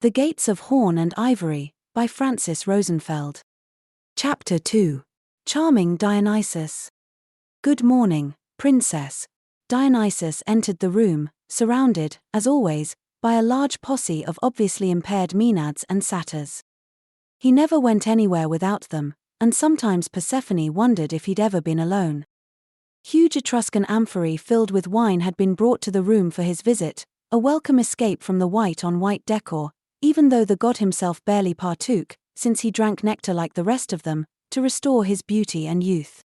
The Gates of Horn and Ivory, by Francis Rosenfeld. Chapter 2. Charming Dionysus. Good morning, Princess. Dionysus entered the room, surrounded, as always, by a large posse of obviously impaired maenads and satyrs. He never went anywhere without them, and sometimes Persephone wondered if he'd ever been alone. Huge Etruscan amphorae filled with wine had been brought to the room for his visit, a welcome escape from the white-on-white decor, even though the god himself barely partook, since he drank nectar like the rest of them, to restore his beauty and youth.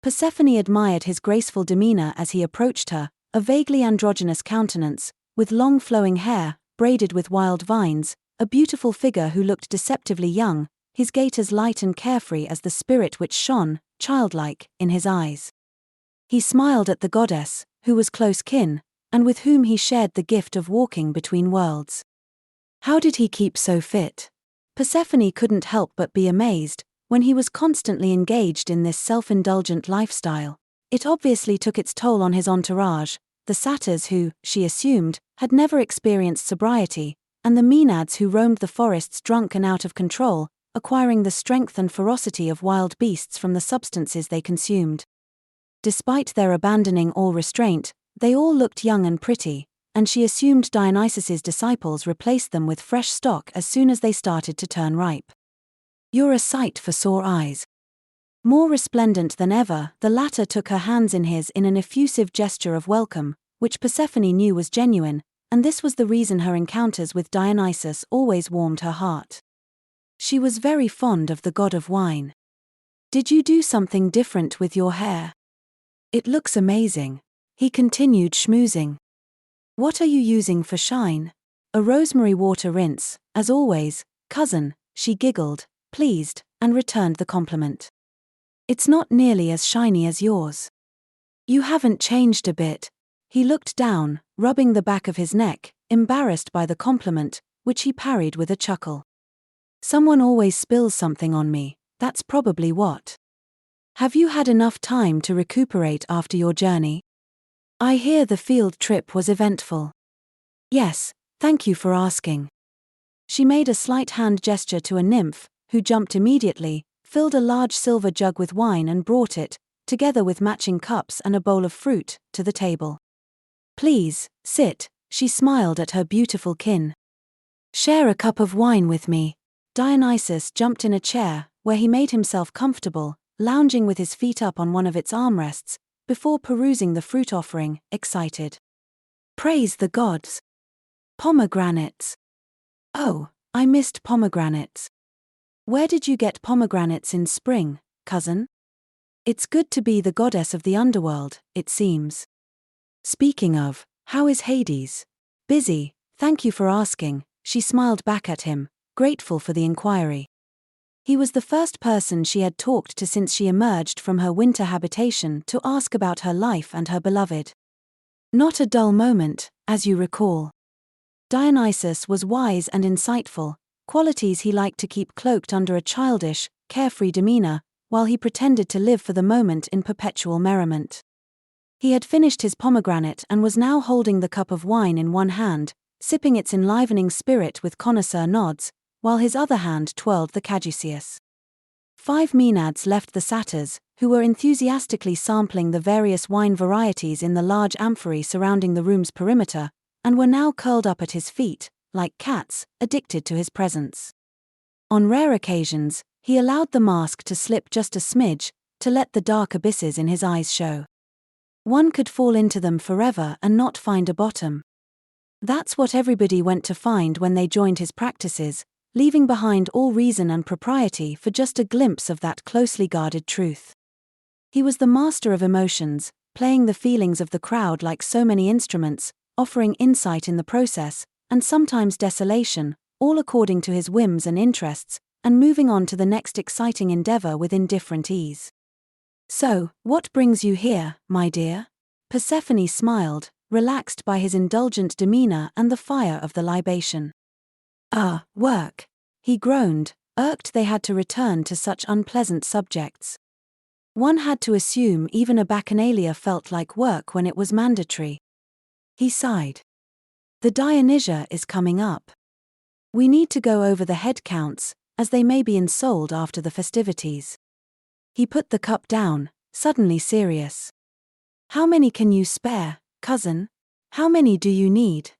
Persephone admired his graceful demeanor as he approached her, a vaguely androgynous countenance, with long flowing hair, braided with wild vines, a beautiful figure who looked deceptively young, his gait as light and carefree as the spirit which shone, childlike, in his eyes. He smiled at the goddess, who was close kin, and with whom he shared the gift of walking between worlds. How did he keep so fit? Persephone couldn't help but be amazed. When he was constantly engaged in this self-indulgent lifestyle, it obviously took its toll on his entourage, the satyrs who, she assumed, had never experienced sobriety, and the maenads who roamed the forests drunk and out of control, acquiring the strength and ferocity of wild beasts from the substances they consumed. Despite their abandoning all restraint, they all looked young and pretty, and she assumed Dionysus's disciples replaced them with fresh stock as soon as they started to turn ripe. You're a sight for sore eyes. More resplendent than ever, the latter took her hands in his in an effusive gesture of welcome, which Persephone knew was genuine, and this was the reason her encounters with Dionysus always warmed her heart. She was very fond of the god of wine. Did you do something different with your hair? It looks amazing. He continued schmoozing. What are you using for shine? A rosemary water rinse, as always, cousin, she giggled, pleased, and returned the compliment. It's not nearly as shiny as yours. You haven't changed a bit. He looked down, rubbing the back of his neck, embarrassed by the compliment, which he parried with a chuckle. Someone always spills something on me, that's probably what. Have you had enough time to recuperate after your journey? I hear the field trip was eventful. Yes, thank you for asking. She made a slight hand gesture to a nymph, who jumped immediately, filled a large silver jug with wine and brought it, together with matching cups and a bowl of fruit, to the table. Please, sit, she smiled at her beautiful kin. Share a cup of wine with me. Dionysus jumped in a chair, where he made himself comfortable, lounging with his feet up on one of its armrests, before perusing the fruit offering, excited. Praise the gods! Pomegranates! Oh, I missed pomegranates. Where did you get pomegranates in spring, cousin? It's good to be the goddess of the underworld, it seems. Speaking of, how is Hades? Busy, thank you for asking, she smiled back at him, grateful for the inquiry. He was the first person she had talked to since she emerged from her winter habitation to ask about her life and her beloved. Not a dull moment, as you recall. Dionysus was wise and insightful, qualities he liked to keep cloaked under a childish, carefree demeanor, while he pretended to live for the moment in perpetual merriment. He had finished his pomegranate and was now holding the cup of wine in one hand, sipping its enlivening spirit with connoisseur nods, while his other hand twirled the caduceus. 5 maenads left the satyrs, who were enthusiastically sampling the various wine varieties in the large amphorae surrounding the room's perimeter, and were now curled up at his feet, like cats, addicted to his presence. On rare occasions, he allowed the mask to slip just a smidge, to let the dark abysses in his eyes show. One could fall into them forever and not find a bottom. That's what everybody went to find when they joined his practices, leaving behind all reason and propriety for just a glimpse of that closely guarded truth. He was the master of emotions, playing the feelings of the crowd like so many instruments, offering insight in the process, and sometimes desolation, all according to his whims and interests, and moving on to the next exciting endeavor with indifferent ease. So, what brings you here, my dear? Persephone smiled, relaxed by his indulgent demeanor and the fire of the libation. Work. He groaned, irked they had to return to such unpleasant subjects. One had to assume even a bacchanalia felt like work when it was mandatory. He sighed. The Dionysia is coming up. We need to go over the head counts, as they may be ensouled after the festivities. He put the cup down, suddenly serious. How many can you spare, cousin? How many do you need?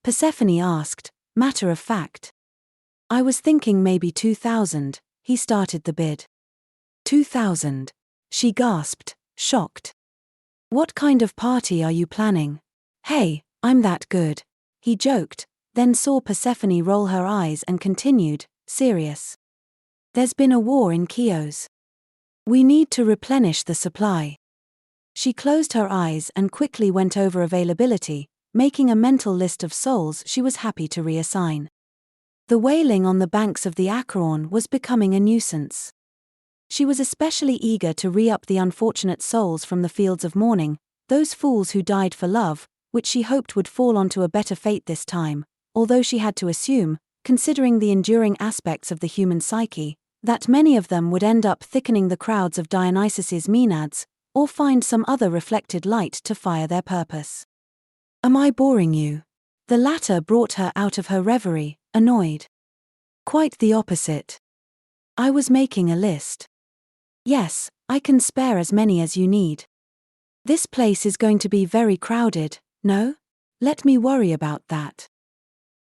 Persephone asked, matter of fact. I was thinking maybe 2,000, he started the bid. 2,000, she gasped, shocked. What kind of party are you planning? Hey, I'm that good, he joked, then saw Persephone roll her eyes and continued, serious. There's been a war in Chios. We need to replenish the supply. She closed her eyes and quickly went over availability, making a mental list of souls she was happy to reassign. The wailing on the banks of the Acheron was becoming a nuisance. She was especially eager to re-up the unfortunate souls from the fields of mourning, those fools who died for love, which she hoped would fall onto a better fate this time, although she had to assume, considering the enduring aspects of the human psyche, that many of them would end up thickening the crowds of Dionysus's maenads, or find some other reflected light to fire their purpose. Am I boring you? The latter brought her out of her reverie, annoyed. Quite the opposite. I was making a list. Yes, I can spare as many as you need. This place is going to be very crowded, no? Let me worry about that.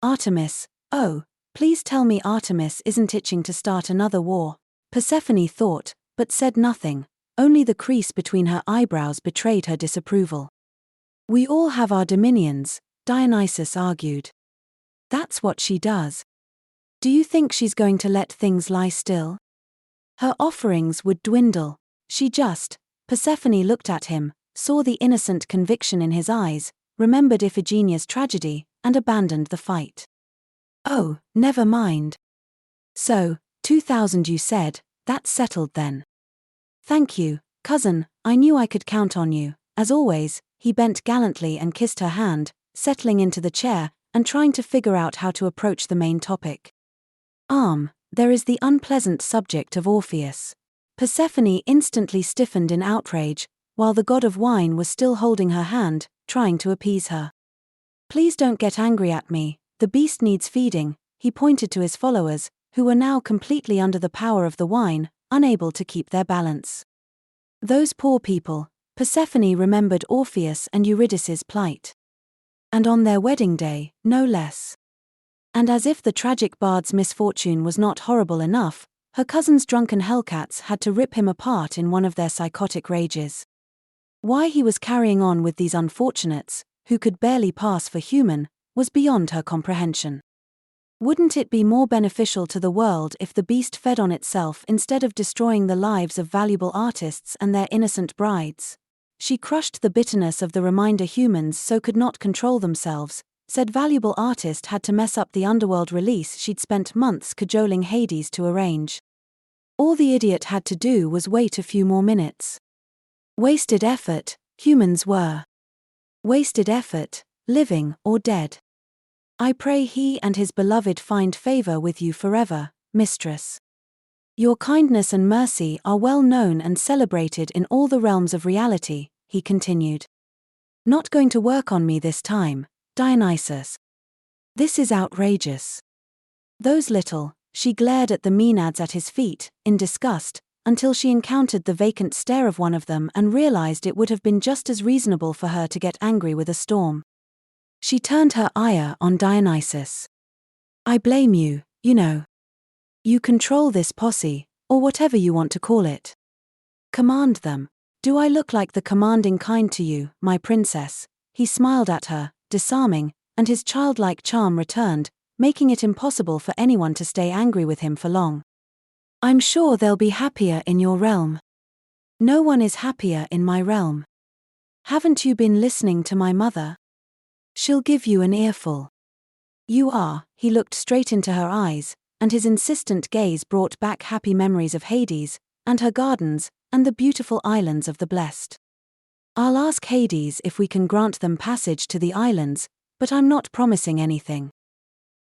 Artemis, oh, please tell me Artemis isn't itching to start another war. Persephone thought, but said nothing, only the crease between her eyebrows betrayed her disapproval. We all have our dominions, Dionysus argued. That's what she does. Do you think she's going to let things lie still? Her offerings would dwindle. She just, Persephone looked at him, saw the innocent conviction in his eyes, remembered Iphigenia's tragedy, and abandoned the fight. Oh, never mind. So, 2,000 you said, that's settled then. Thank you, cousin, I knew I could count on you. As always, he bent gallantly and kissed her hand, settling into the chair, and trying to figure out how to approach the main topic. There is the unpleasant subject of Orpheus. Persephone instantly stiffened in outrage, while the god of wine was still holding her hand, trying to appease her. Please don't get angry at me, the beast needs feeding, he pointed to his followers, who were now completely under the power of the wine, unable to keep their balance. Those poor people, Persephone remembered Orpheus and Eurydice's plight. And on their wedding day, no less. And as if the tragic bard's misfortune was not horrible enough, her cousin's drunken hellcats had to rip him apart in one of their psychotic rages. Why he was carrying on with these unfortunates, who could barely pass for human, was beyond her comprehension. Wouldn't it be more beneficial to the world if the beast fed on itself instead of destroying the lives of valuable artists and their innocent brides? She crushed the bitterness of the reminder humans so could not control themselves, said valuable artist had to mess up the underworld release she'd spent months cajoling Hades to arrange. All the idiot had to do was wait a few more minutes. Wasted effort, humans were. Wasted effort, living or dead. I pray he and his beloved find favor with you forever, mistress. Your kindness and mercy are well known and celebrated in all the realms of reality, he continued. Not going to work on me this time, Dionysus. This is outrageous. Those little, she glared at the maenads at his feet, in disgust, until she encountered the vacant stare of one of them and realized it would have been just as reasonable for her to get angry with a storm. She turned her ire on Dionysus. I blame you, you know. You control this posse, or whatever you want to call it. Command them. Do I look like the commanding kind to you, my princess? He smiled at her, disarming, and his childlike charm returned, making it impossible for anyone to stay angry with him for long. I'm sure they'll be happier in your realm. No one is happier in my realm. Haven't you been listening to my mother? She'll give you an earful. You are, he looked straight into her eyes, and his insistent gaze brought back happy memories of Hades, and her gardens, and the beautiful islands of the blessed. I'll ask Hades if we can grant them passage to the islands, but I'm not promising anything.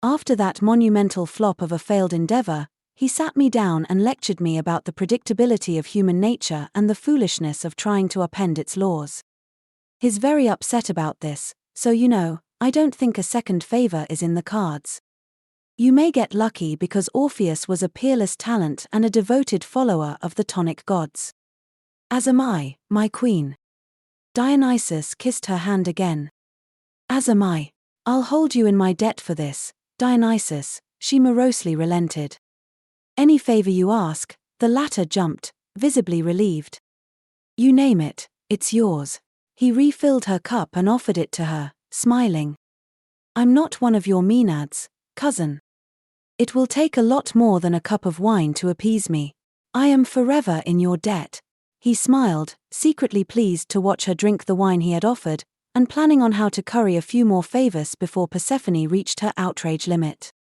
After that monumental flop of a failed endeavor, he sat me down and lectured me about the predictability of human nature and the foolishness of trying to upend its laws. He's very upset about this, so you know, I don't think a second favor is in the cards. You may get lucky because Orpheus was a peerless talent and a devoted follower of the tonic gods. As am I, my queen. Dionysus kissed her hand again. As am I. I'll hold you in my debt for this, Dionysus, she morosely relented. Any favor you ask, the latter jumped, visibly relieved. You name it, it's yours. He refilled her cup and offered it to her, smiling. I'm not one of your maenads, cousin. It will take a lot more than a cup of wine to appease me. I am forever in your debt. He smiled, secretly pleased to watch her drink the wine he had offered, and planning on how to curry a few more favors before Persephone reached her outrage limit.